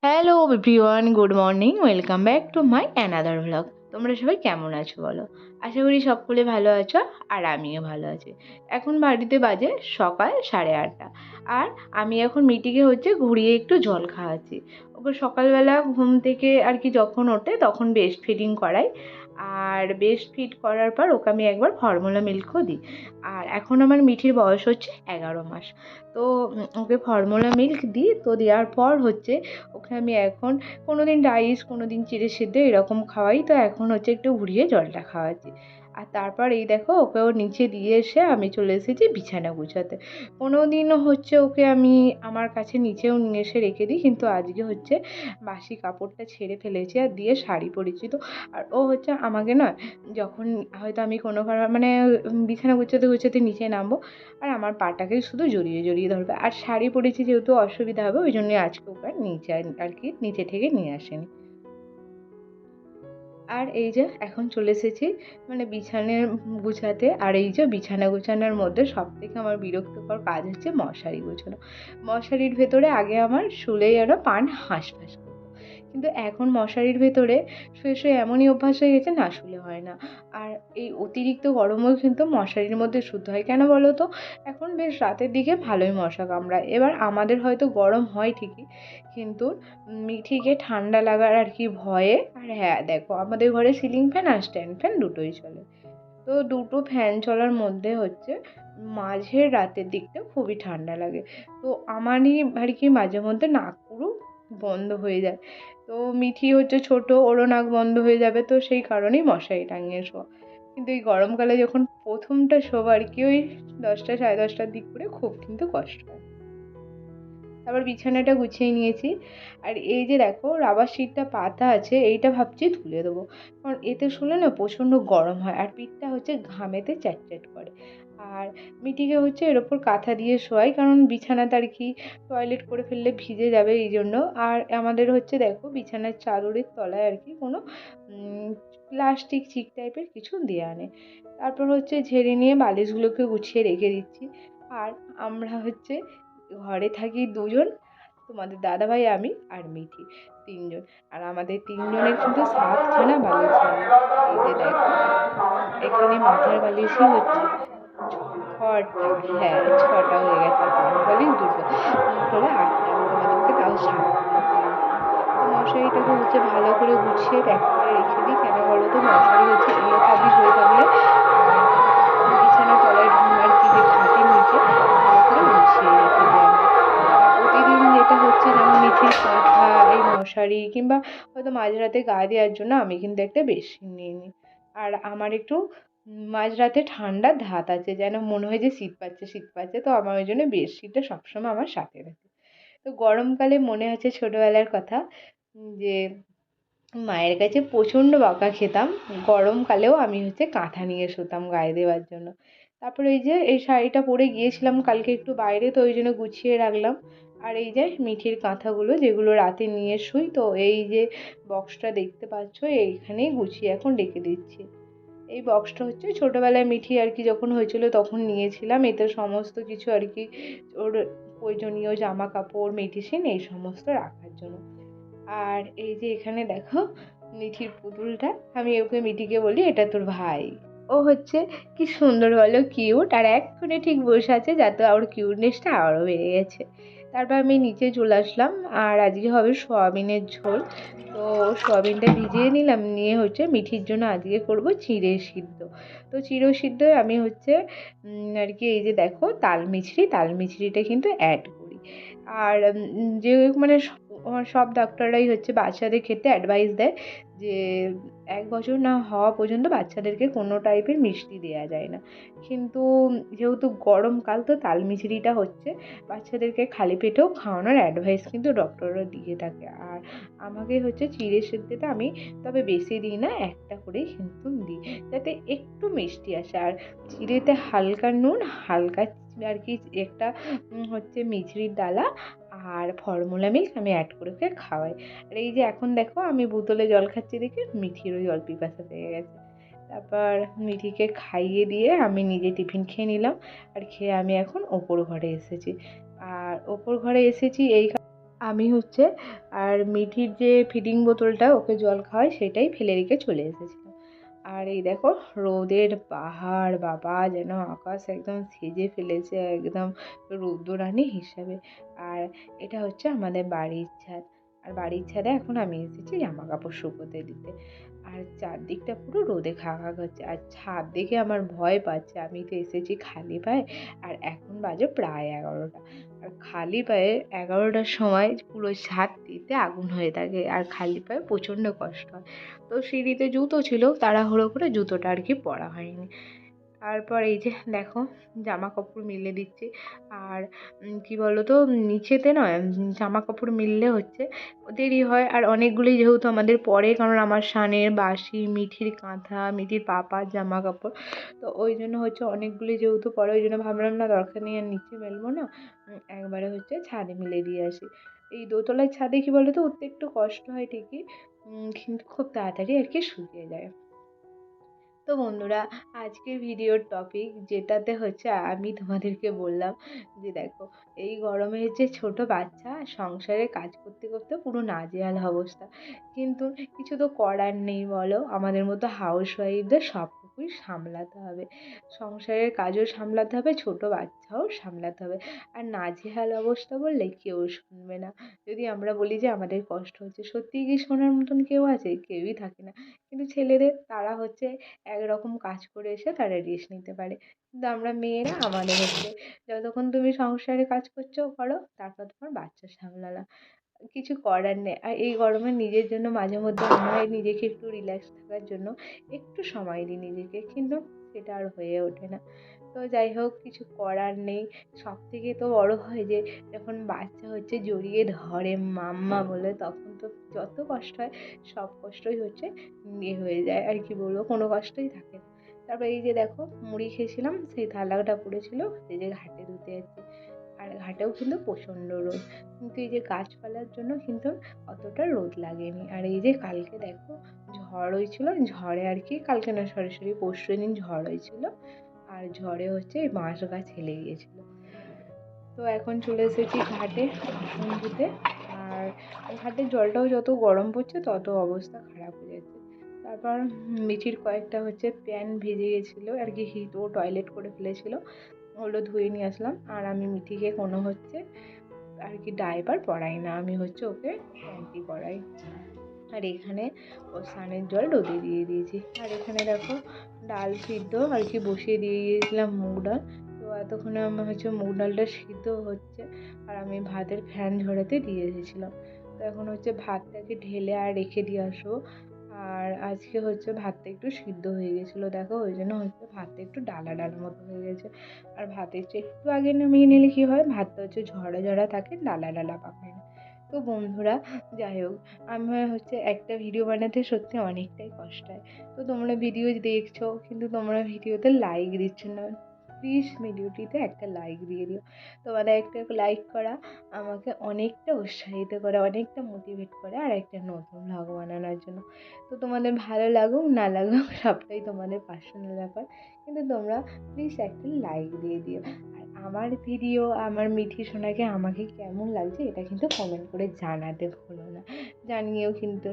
Hello everyone, good morning. Welcome back to my another vlog. তোমরা সবাই কেমন আছো বলো? আশা করি সকলে ভালো আছো, আর আমিও ভালো আছি। এখন বাড়িতে বাজে সকাল 8:30, আর আমি এখন মিটিকে ঘুরিয়ে একটু জল খাওয়াচ্ছি। ওকে সকালবেলা ঘুম থেকে আর কি যখন ওঠে তখন ব্রেস্ট ফিডিং করাই, আর ব্রেস্ট ফিড করার পর ওকে আমি একবার ফর্মুলা মিল্কও দিই। আর এখন আমার মিঠির বয়স 11 মাস। তো ওকে ফর্মুলা মিল্ক দিই, তো দেওয়ার পর ওকে আমি এখন কোনো দিন রাইস, কোনো দিন চিড়ে সিদ্ধ এরকম খাওয়াই। তো এখন একটু ঘুরিয়ে জলটা খাওয়াচ্ছি। আর তারপর এই দেখো ওকেও নিচে দিয়ে এসে আমি চলে এসেছি বিছানা গুছাতে। কোনো দিন ওকে আমি আমার কাছে নিচেও নিয়ে এসে রেখে দিই, কিন্তু আজকে বাসি কাপড়টা ছেড়ে ফেলেছি আর দিয়ে শাড়ি পরেছি। তো আর ও আমাকে না, যখন হয়তো আমি কোনো কারণে মানে বিছানা গুছাতে গুছাতে নিচে নামবো, আর আমার পাটাকে শুধু জড়িয়ে জড়িয়ে ধরবে। আর শাড়ি পরেছি যেহেতু অসুবিধা হবে, ওই জন্যই আজকে ওকে আর নিচে আর কি নিচে থেকে নিয়ে আসেনি। আর এই যে এখন চলে এসেছি মানে বিছানা গুছাতে। আর এই যে বিছানা গোছানোর মধ্যে সব থেকে আমার বিরক্তিকর কাজ মশারি গোছানো। মশারির ভেতরে আগে আমার শুলেই যেন পান হাঁসফাঁস করতো, কিন্তু এখন মশারির ভেতরে শুয়ে শুয়ে এমনই অভ্যাস হয়ে গেছে, না শুলে হয় না। আর এই অতিরিক্ত গরমেও কিন্তু মশারির মধ্যে শুতে হয়। কেন বলো তো? এখন বেশ রাতের দিকে ভালোই মশা কামড়ায়। এবার আমাদের হয়তো গরম হয় ঠিকই, কিন্তু মিঠিকে ঠান্ডা লাগার আর কি ভয়ে। আর হ্যাঁ দেখো, আমাদের ঘরে সিলিং ফ্যান আর স্ট্যান্ড ফ্যান দুটোই চলে। তো দুটো ফ্যান চলার মধ্যে মাঝের রাতের দিকটা খুবই ঠান্ডা লাগে। তো আমারই আর কি মাঝে মধ্যে নাক পুরো বন্ধ হয়ে যায়। তো মিঠি ছোট, ওরও নাক বন্ধ হয়ে যাবে, তো সেই কারণেই মশারি টাঙিয়ে শোয়া। কিন্তু এই গরমকালে যখন প্রথমটা শোবো আর কি, ওই 10টা 10:30টার দিক করে খুব কিন্তু কষ্ট হয়। তারপর বিছানাটা গুছিয়ে নিয়েছি। আর এই যে দেখো রাবার শিটটা পাতা আছে, এইটা ভাবছি তুলে দেবো, কারণ এতে শুলে না প্রচণ্ড গরম হয় আর পিঠটা ঘামেতে চ্যাটচ্যাট করে। আর মিটিকে এর ওপর কাঁথা দিয়ে শোয়াই, কারণ বিছানাতে আর কি টয়লেট করে ফেললে ভিজে যাবে এই জন্য। আর আমাদের দেখো বিছানার চাদরের তলায় আর কি কোনো প্লাস্টিক চিক টাইপের কিছু দেওয়া নেই। তারপর ঝেড়ে নিয়ে বালিশগুলোকে গুছিয়ে রেখে দিচ্ছি। আর আমরা ঘরে থাকি দুজন, তোমাদের দাদাভাই, আমি আর মিঠি, তিনজন। আর আমাদের তিনজনের কিন্তু 7খানা বালিশ লাগে। এই যে দেখো, এখানে মাথার বালিশই ছটা, হ্যাঁ 6টা হয়ে গেছে, আর পায়ের বালিশ দুটো, মোট হলো 8টা। আমি তোমাদেরকে তাও 7টা বলতে গেছিলাম। তো মশারিটাকে ভালো করে গুছিয়ে প্যাক করে রেখে দিই। কেন বলো তো? মশারি এলোপাবি হয়ে থাকলে বিছানার তলায় আর কি যে খাটের নিচে ভালো করে গুছিয়ে রেখে দিই আমি। আর প্রতিদিন যেটা যেমন মিঠির কাঁথা, এই মশারি, কিংবা হয়তো মাঝরাতে গা দেওয়ার জন্য আমি কিন্তু একটা বেডশিট নিয়ে নিই। আর আমার একটু মাঝরাতে ঠান্ডার ধাত আছে, যেন মনে হয় যে শীত পাচ্ছে শীত পাচ্ছে, তো আমার ওই জন্য বেডশিটটা সবসময় আমার সাথে রাখি। তো গরমকালে মনে আছে ছোটবেলার কথা, যে মায়ের কাছে প্রচণ্ড বকা খেতাম। গরমকালেও আমি কাঁথা নিয়ে শুতাম গায়ে দেওয়ার জন্য। তারপরে এই যে এই শাড়িটা পরে গিয়েছিলাম কালকে একটু বাইরে, তো ওই জন্য গুছিয়ে রাখলাম। আর এই যে মিঠির কাঁথাগুলো যেগুলো রাতে নিয়ে শুই, তো এই যে বক্সটা দেখতে পাচ্ছ, এইখানেই গুছিয়ে এখন রেখে দিচ্ছি। এই বক্সটা ছোটবেলায় মিঠি আর কি যখন হয়েছিল তখন নিয়েছিলাম। এতে সমস্ত কিছু আর কি ওর প্রয়োজনীয় জামা কাপড়, মেডিসিন এই সমস্ত রাখার জন্য। আর এই যে এখানে দেখো মিঠির পুতুলটা, আমি ওকে মিঠিকে বলি এটা তোর ভাই। ও কি সুন্দর বলো, কিউট। আর এক্ষুনি ঠিক বসে আছে, যাতে ওর কিউটনেসটা আরও বেড়ে গেছে। তারপর আমি নিচে চলে আসলাম। আর আজকে হবে সোয়াবিনের ঝোল। তো সোয়াবিনটা ভিজিয়ে নিলাম, নিয়ে মিঠির জন্য আজকে করব চিঁড়ে সিদ্ধ। তো চিঁড়ে সিদ্ধ আমি আর কি এই যে দেখো তাল মিছরি, তাল মিছরিটা কিন্তু অ্যাড করি। আর যে মানে সব ডাক্তাররাই বাচ্চাদের খেতে অ্যাডভাইস দেয় যে 1 বছর না হওয়া পর্যন্ত বাচ্চাদেরকে কোনো টাইপের মিষ্টি দেওয়া যায় না। কিন্তু যেহেতু গরমকাল, তো তাল মিছরিটা বাচ্চাদেরকে খালি পেটেও খাওয়ানোর অ্যাডভাইস কিন্তু ডক্টররা দিয়ে থাকে। আর আমাকে চিঁড়ে সিদ্ধতে আমি তবে বেশি দিই না, একটা করেই কিন্তু দিই, যাতে একটু মিষ্টি আসে। আর চিঁড়েতে হালকা নুন, হালকা আর কি একটা মিছরির ডালা আর ফর্মুলা মিল্ক আমি অ্যাড করে ওকে খাওয়াই। আর এই যে এখন দেখো আমি বোতলে জল খাচ্ছি দেখে মিঠিরও জল পিপাসা পেয়ে গেছে। তারপর মিঠিকে খাইয়ে দিয়ে আমি নিজে টিফিন খেয়ে নিলাম। আর খেয়ে আমি এখন ওপর ঘরে এসেছি। আর ওপর ঘরে এসেছি এই আমি হচ্ছে আর মিঠির যে ফিডিং বোতলটা ওকে জল খাওয়াই সেটাই ফেলে রেখে চলে এসেছিলাম। আর এই দেখো রোদের পাহাড় বাবা, যেন আকাশ একদম সেজে ফেলেছে একদম রৌদ্ররানী হিসাবে। আর এটা হচ্ছে আমাদের বাড়ির ছাদ। আর বাড়ির ছাদে এখন আমি এসেছি জামা কাপড় শুকোতে দিতে। আর চারদিকটা পুরো রোদে খা খা করছে, আর ছাদ দেখে আমার ভয় পাচ্ছে। আমি তো এসেছি খালি পায়ে, আর এখন বাজে প্রায় 11টা। আর খালি পায়ে 11টার সময় পুরো ছাদ দিতে আগুন হয়ে থাকে, আর খালি পায়ে প্রচণ্ড কষ্ট হয়। তো সিঁড়িতে জুতো ছিল, তাড়াহুড়ো করে জুতোটা আর কি পরা হয়নি। তারপর এই যে দেখো জামা কাপড় মিলে দিচ্ছি। আর কি বলো তো, নিচেতে নয়, জামা কাপড় মিললে হচ্ছে দেরি হয়। আর অনেকগুলোই যেহেতু আমাদের পরে, কারণ আমার শানের বাসি, মিঠির কাঁথা, মিঠির পাপার জামা কাপড়, তো ওই জন্য হচ্ছে অনেকগুলি যেহেতু পরে, ওই জন্য ভাবলাম না দরকার নেই আর নিচে মেলবো না, একবারে হচ্ছে ছাদে মিলে দিয়ে আসি। এই দোতলার ছাদে কি বলো তো, উঠতে একটু কষ্ট হয় ঠিকই, কিন্তু খুব তাড়াতাড়ি আর কি শুকিয়ে যায়। তো বন্ধুরা, আজকের ভিডিওর টপিক যেটাতে হচ্ছে আমি তোমাদেরকে বললাম যে দেখো, এই গরমে যে ছোট বাচ্চা সংসারে কাজ করতে করতে পুরো নাজেহাল অবস্থা, কিন্তু কিছু তো করার নেই বলো, আমাদের মতো হাউস ওয়াইফদের সবটুকুই সামলাতে হবে। সংসারের কাজও সামলাতে হবে, ছোট বাচ্চাও সামলাতে হবে। আর নাজেহাল অবস্থা বললে কেউ শুনবে না। যদি আমরা বলি যে আমাদের কষ্ট হচ্ছে, সত্যিই কি শোনার মতন কেউ আছে? কেউই থাকে না। কিন্তু ছেলেদের, তারা হচ্ছে একরকম কাজ করে এসে তারা রেস্ট নিতে পারে। কিন্তু আমরা মেয়েরা, আমাদের হচ্ছে যতক্ষণ তুমি সংসারে কাজ করছো করো, তারপর তোমার বাচ্চা সামলালা, কিছু করার নেই। আর এই গরমে নিজের জন্য মাঝে মধ্যে মনে হয় নিজেকে একটু রিল্যাক্স থাকার জন্য একটু সময় দিই নিজেকে, কিন্তু সেটা আর হয়ে ওঠে না। তো যাই হোক, কিছু করার নেই। সব থেকে তো বড় হয় যে যখন বাচ্চা হচ্ছে জড়িয়ে ধরে মাম্মা বলে, তখন তো যত কষ্ট হয়, সব কষ্টই হচ্ছে হয়ে যায়। আর কি বলবো, কোনো কষ্টই থাকে না। তারপর এই যে দেখো মুড়ি খেয়েছিলাম, সেই থালাটা পড়েছিল, এই যে ঘাটে ধুতে যাচ্ছি। আর ঘাটেও কিন্তু প্রচণ্ড রোদ, কিন্তু এই যে গাছপালার জন্য কিন্তু অতটা রোদ লাগেনি। আর এই যে কালকে দেখো ঝড় হয়েছিল, ঝড়ে আর কি, কালকে না সরাসরি পরশু দিন ঝড় হয়েছিল, আর ঝড়ে হচ্ছে এই বাঁশ গাছ হেলে গিয়েছিল। তো এখন চলে এসেছি ঘাটে বাসন ধুতে। আর ঘাটের জলটাও যত গরম পড়ছে তত অবস্থা খারাপ হয়ে যাচ্ছে। তারপর মিঠির কয়েকটা হচ্ছে প্যান্ট ভিজে গেছিলো আর কি, ও টয়লেট করে ফেলেছিল, ওগুলো ধুয়ে নিয়ে আসলাম। আর আমি মিঠিকে কোনো হচ্ছে আর কি ডাইপার পরাই না, আমি হচ্ছে ওকে প্যান্টি পরাই। আর এখানে ও স্নানের জল রোদে দিয়ে দিয়েছি। আর এখানে দেখো ডাল সিদ্ধ আর কি বসিয়ে দিয়ে গিয়েছিলাম, মুগ ডাল। তো এতক্ষণে আমার হচ্ছে মুগ ডালটা সিদ্ধ হচ্ছে, আর আমি ভাতের ফ্যান ঝরাতে দিয়ে এসেছিলাম। তো এখন হচ্ছে ভাতটাকে ঢেলে আর রেখে দিয়ে আসবো। আর আজকে হচ্ছে ভাতটা একটু সিদ্ধ হয়ে গেছিলো দেখো, ওই জন্য হচ্ছে ভাতটা একটু ডালা ডালা মতো হয়ে গেছে। আর ভাতের চেয়ে একটু আগে নামিয়ে নিলে কী হয়, ভাতটা হচ্ছে ঝরা ঝরা থাকে, ডালা ডালা পাকায় না। তো বন্ধুরা, যাই হোক, আমার হচ্ছে একটা ভিডিও বানাতে সত্যি অনেকটাই কষ্ট হয়। তো তোমরা ভিডিও দেখছো, কিন্তু তোমরা ভিডিওতে লাইক দিচ্ছ না। প্লিজ ভিডিওটিতে একটা লাইক দিয়ে দিও। তোমাদের একটা লাইক করা আমাকে অনেকটা উৎসাহিত করে, অনেকটা মোটিভেট করে আর একটা নতুন ভ্লগ বানানোর জন্য। তো তোমাদের ভালো লাগুক না লাগুক সবটাই তোমাদের পার্সোনাল ব্যাপার, কিন্তু তোমরা প্লিজ একটা লাইক দিয়ে দিও। আর আমার ভিডিও, আমার মিঠি সোনাকে আমাকে কেমন লাগছে এটা কিন্তু কমেন্ট করে জানাতে ভুলো না, জানিয়েও কিন্তু।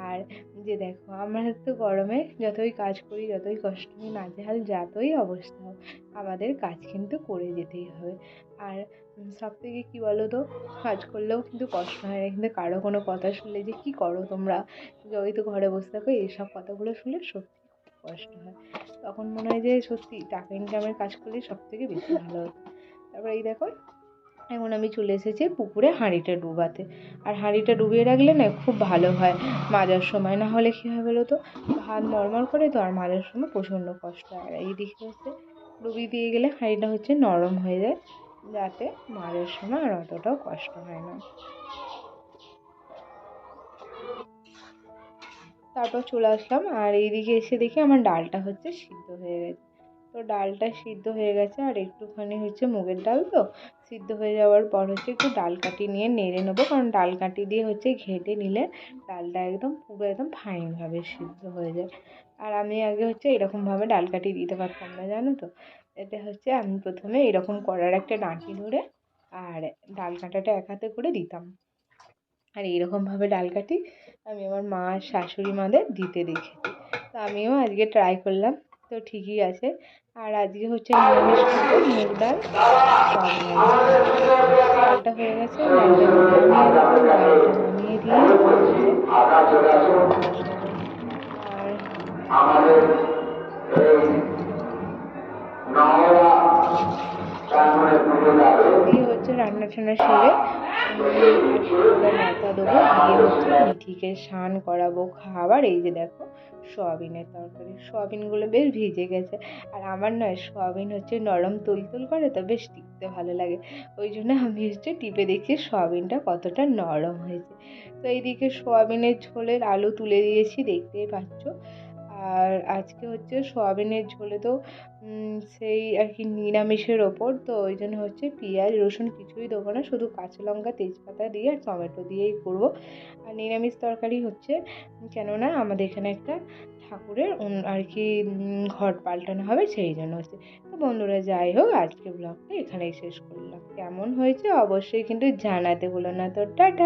আর যে দেখো, আমরা তো গরমে যতই কাজ করি, যতই কষ্ট হয়, নাজেহাল যতই অবস্থা হোক, আমাদের কাজ কিন্তু করে যেতেই হবে। আর সব থেকে কী বলো তো, কাজ করলেও কিন্তু কষ্ট হয় না, কিন্তু কারো কোনো কথা শুনলে যে কী করো তোমরা, ওই তো ঘরে বসে থাকো, এইসব কথাগুলো শুনলে সত্যি খুব কষ্ট হয়। তখন মনে হয় যে সত্যি টাকা ইনকামের কাজ করলে সব থেকে বেশি ভালো হতো। তারপর এই দেখো, এখন আমি চলে এসেছি পুকুরে হাঁড়িটা ডুবাতে। আর হাঁড়িটা ডুবিয়ে রাখলে না খুব ভালো হয় মাজার সময়, না হলে কী হয় বলো তো, ভাত নরমাল করে তো, আর মাজার সময় প্রচণ্ড কষ্ট হয়। আর এই দিকে হচ্ছে ডুবিয়ে দিয়ে গেলে হাঁড়িটা হচ্ছে নরম হয়ে যায়, যাতে মাজার সময় আর অতটাও কষ্ট হয় না। তারপর চলে আসলাম, আর এইদিকে এসে দেখি আমার ডালটা হচ্ছে সিদ্ধ হয়ে গেছে। তো ডালটা সিদ্ধ হয়ে গেছে, আর একটুখানি হচ্ছে মুগের ডাল তো, সিদ্ধ হয়ে যাওয়ার পর হচ্ছে একটু ডাল কাঠি নিয়ে নেড়ে নেবো, কারণ ডাল কাঠি দিয়ে হচ্ছে ঘেঁটে নিলে ডালটা একদম পুরো একদম ফাইনভাবে সিদ্ধ হয়ে যায়। আর আমি আগে হচ্ছে এরকমভাবে ডাল কাঠি দিতে পারতাম না, জানো তো। এতে হচ্ছে আমি প্রথমে এরকম কড়ার একটা ডাঁটি ধরে আর ডাল কাঁটাটা এক হাতে করে দিতাম, আর এইরকমভাবে ডাল কাটি আমি আমার মা আর শাশুড়ি মাদের দিতে দেখেছি। তো আমিও আজকে ট্রাই করলাম, তো ঠিকই আছে। আর আজকে হচ্ছে নিরামিষ খাবো, মুগ ডাল সয়াবিন আলু। ডালটা হয়ে গেছে, ডালটা নামিয়ে দেবো। ডালটা নামিয়ে দিয়ে বসাবো। আর দিয়ে হচ্ছে রান্না টান্না সেরে ঠাকুরের নেতা দেবো, দিয়ে হচ্ছে মিঠিকে স্নান করাবো, খাবার। এই যে দেখো সোয়াবিনের তরকারি, সোয়াবিনগুলো বেশ ভিজে গেছে। আর আমার নয়, সোয়াবিন হচ্ছে নরম তুলতুল করে, তো বেশ টিপতে ভালো লাগে। ওই জন্য আমি হচ্ছে টিপে দেখছি সোয়াবিনটা কতটা নরম হয়েছে। তো এইদিকে সোয়াবিনের ঝোলের আলু তুলে দিয়েছি, দেখতেই পাচ্ছ। আর আজকে হচ্ছে সোয়াবিনের ঝোলে তো সেই আর কি নিরামিষের ওপর, তো ওই জন্য হচ্ছে পেঁয়াজ রসুন কিছুই দেবো না, শুধু কাঁচা লঙ্কা তেজপাতা দিয়ে আর টমেটো দিয়েই করবো। আর নিরামিষ তরকারি হচ্ছে, কেননা আমাদের এখানে একটা ঠাকুরের আর কি ঘট পাল্টানো হবে, সেই জন্য হচ্ছে। তো বন্ধুরা, যাই হোক, আজকে ব্লগটা এখানেই শেষ করলাম। কেমন হয়েছে অবশ্যই কিন্তু জানাতে ভুলো না। তো টাটা।